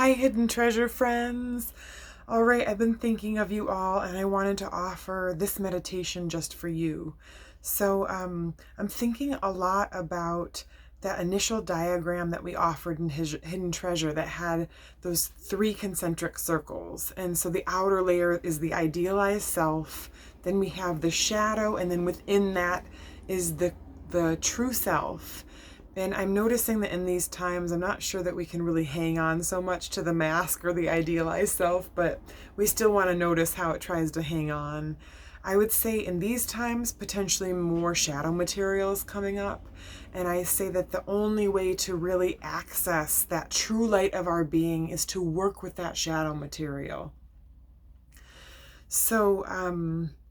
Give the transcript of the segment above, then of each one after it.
Hi, Hidden Treasure friends. All right, I've been thinking of you all, and I wanted to offer this meditation just for you. I'm thinking a lot about that initial diagram that we offered in Hidden Treasure that had those three concentric circles. And so the outer layer is the idealized self, then we have the shadow, and then within that is the true self. And I'm noticing that in these times, I'm not sure that we can really hang on so much to the mask or the idealized self, but we still want to notice how it tries to hang on. I would say in these times, potentially more shadow materials coming up. And I say that the only way to really access that true light of our being is to work with that shadow material.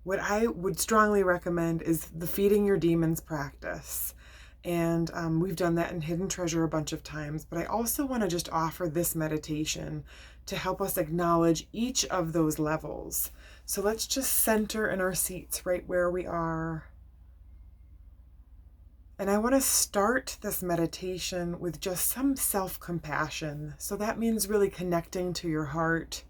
What I would strongly recommend is the Feeding Your Demons practice. And we've done that in Hidden Treasure a bunch of times, but I also want to just offer this meditation to help us acknowledge each of those levels. So let's just center in our seats right where we are. And I want to start this meditation with just some self-compassion. So that means really connecting to your heart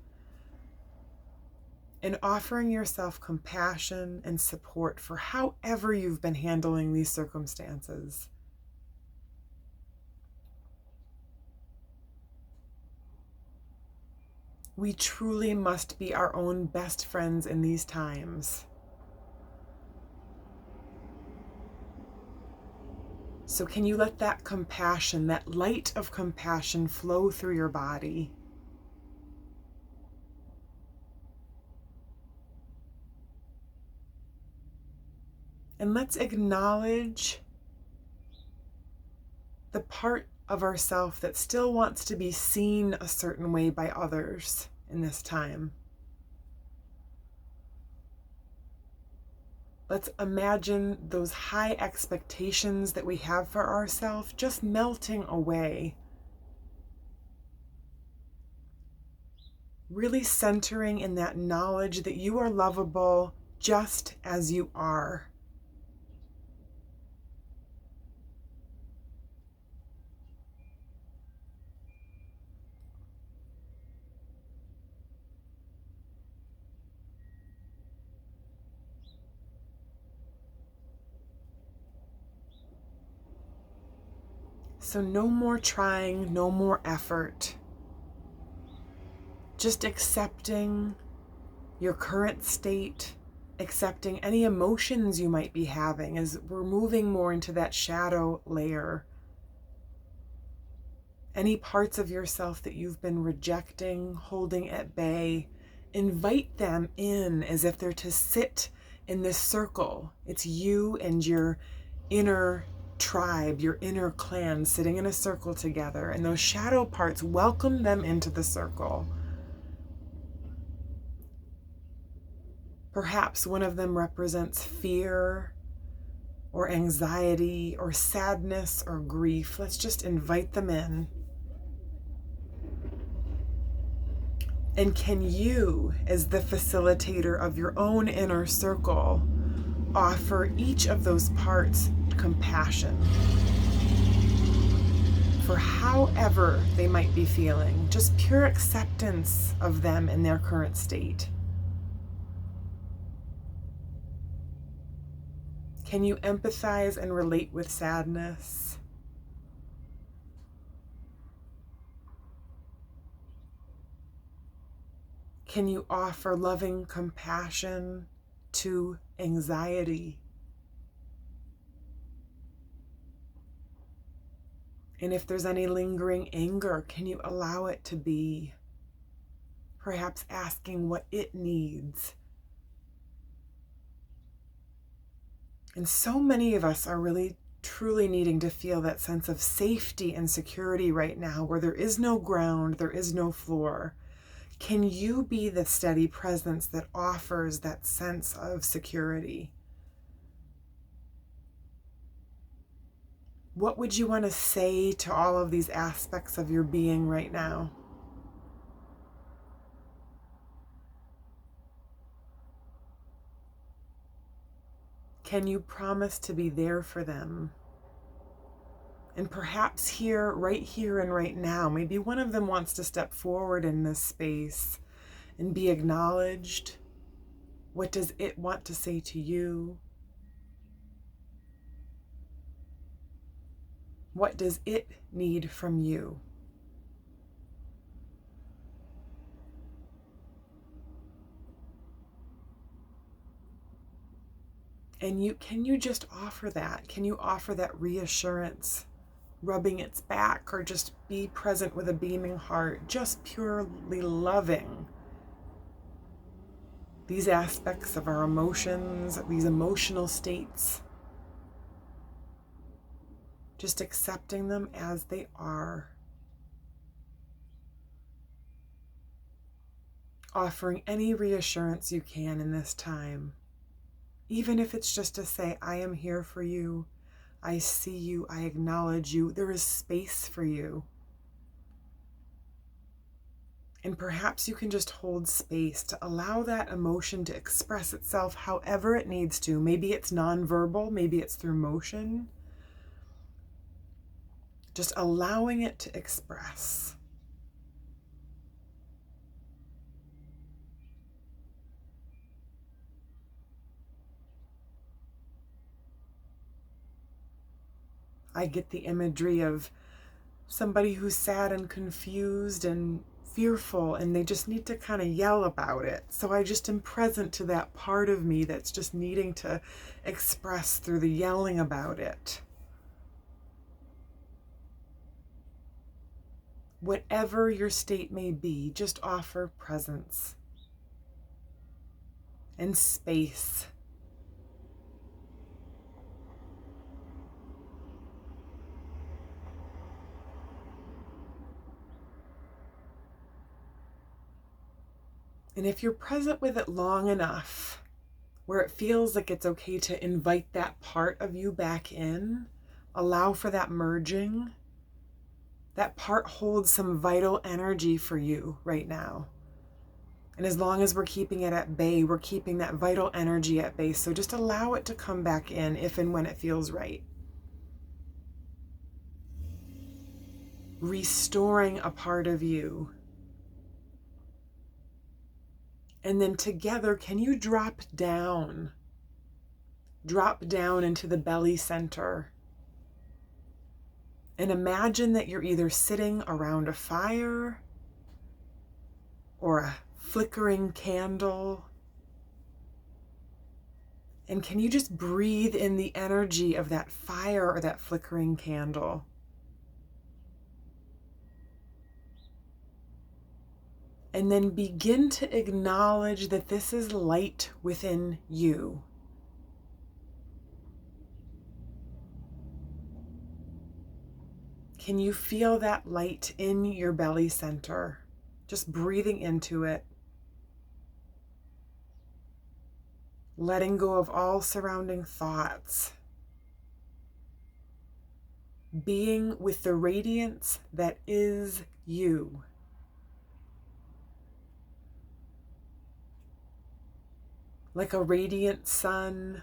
and offering yourself compassion and support for however you've been handling these circumstances. We truly must be our own best friends in these times. So can you let that compassion, that light of compassion, flow through your body? And let's acknowledge the part of ourself that still wants to be seen a certain way by others in this time. Let's imagine those high expectations that we have for ourselves just melting away. Really centering in that knowledge that you are lovable just as you are. So no more trying, no more effort. Just accepting your current state, accepting any emotions you might be having as we're moving more into that shadow layer. Any parts of yourself that you've been rejecting, holding at bay, invite them in as if they're to sit in this circle. It's you and your inner tribe, your inner clan sitting in a circle together, and those shadow parts, welcome them into the circle. Perhaps one of them represents fear or anxiety or sadness or grief. Let's just invite them in. And can you, as the facilitator of your own inner circle, offer each of those parts compassion for however they might be feeling, just pure acceptance of them in their current state? Can you empathize and relate with sadness? Can you offer loving compassion to anxiety? And if there's any lingering anger, can you allow it to be? Perhaps asking what it needs. And so many of us are really truly needing to feel that sense of safety and security right now, where there is no ground, there is no floor. Can you be the steady presence that offers that sense of security? What would you want to say to all of these aspects of your being right now? Can you promise to be there for them? And perhaps here, and right now, maybe one of them wants to step forward in this space and be acknowledged. What does it want to say to you? What does it need from you? And can you just offer that? Can you offer that reassurance, rubbing its back, or just be present with a beaming heart, just purely loving these aspects of our emotions, these emotional states, just accepting them as they are, offering any reassurance you can in this time, even if it's just to say, I am here for you, I see you, I acknowledge you, there is space for you. And perhaps you can just hold space to allow that emotion to express itself however it needs to. Maybe it's nonverbal, maybe it's through motion. Just allowing it to express. I get the imagery of somebody who's sad and confused and fearful, and they just need to kind of yell about it. So I just am present to that part of me that's just needing to express through the yelling about it. Whatever your state may be, just offer presence and space. And if you're present with it long enough, where it feels like it's okay to invite that part of you back in, allow for that merging. That part holds some vital energy for you right now. And as long as we're keeping it at bay, we're keeping that vital energy at bay. So just allow it to come back in if and when it feels right. Restoring a part of you. And then together, can you drop down? Drop down into the belly center. And imagine that you're either sitting around a fire or a flickering candle. And can you just breathe in the energy of that fire or that flickering candle? And then begin to acknowledge that this is light within you. Can you feel that light in your belly center? Just breathing into it. Letting go of all surrounding thoughts. Being with the radiance that is you. Like a radiant sun.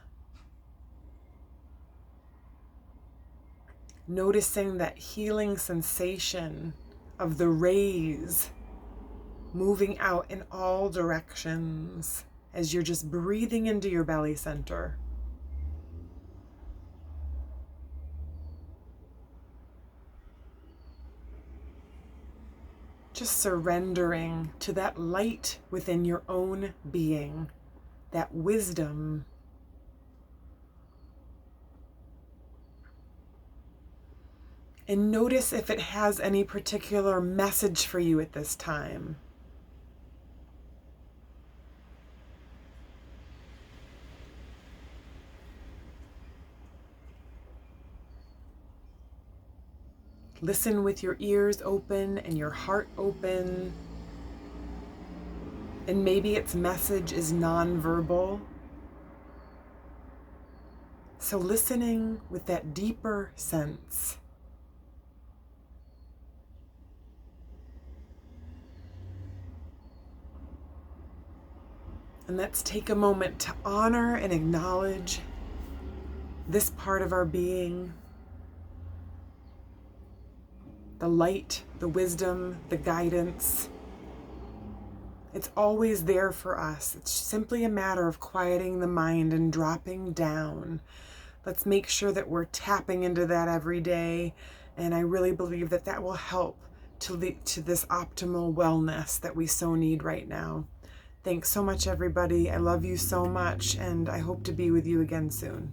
Noticing that healing sensation of the rays moving out in all directions as you're just breathing into your belly center. Just surrendering to that light within your own being, that wisdom. And notice if it has any particular message for you at this time. Listen with your ears open and your heart open. And maybe its message is nonverbal. So listening with that deeper sense. And let's take a moment to honor and acknowledge this part of our being. the light, the wisdom, the guidance. It's always there for us. It's simply a matter of quieting the mind and dropping down. Let's make sure that we're tapping into that every day. And I really believe that that will help to lead to this optimal wellness that we so need right now. Thanks so much, everybody. I love you so much, and I hope to be with you again soon.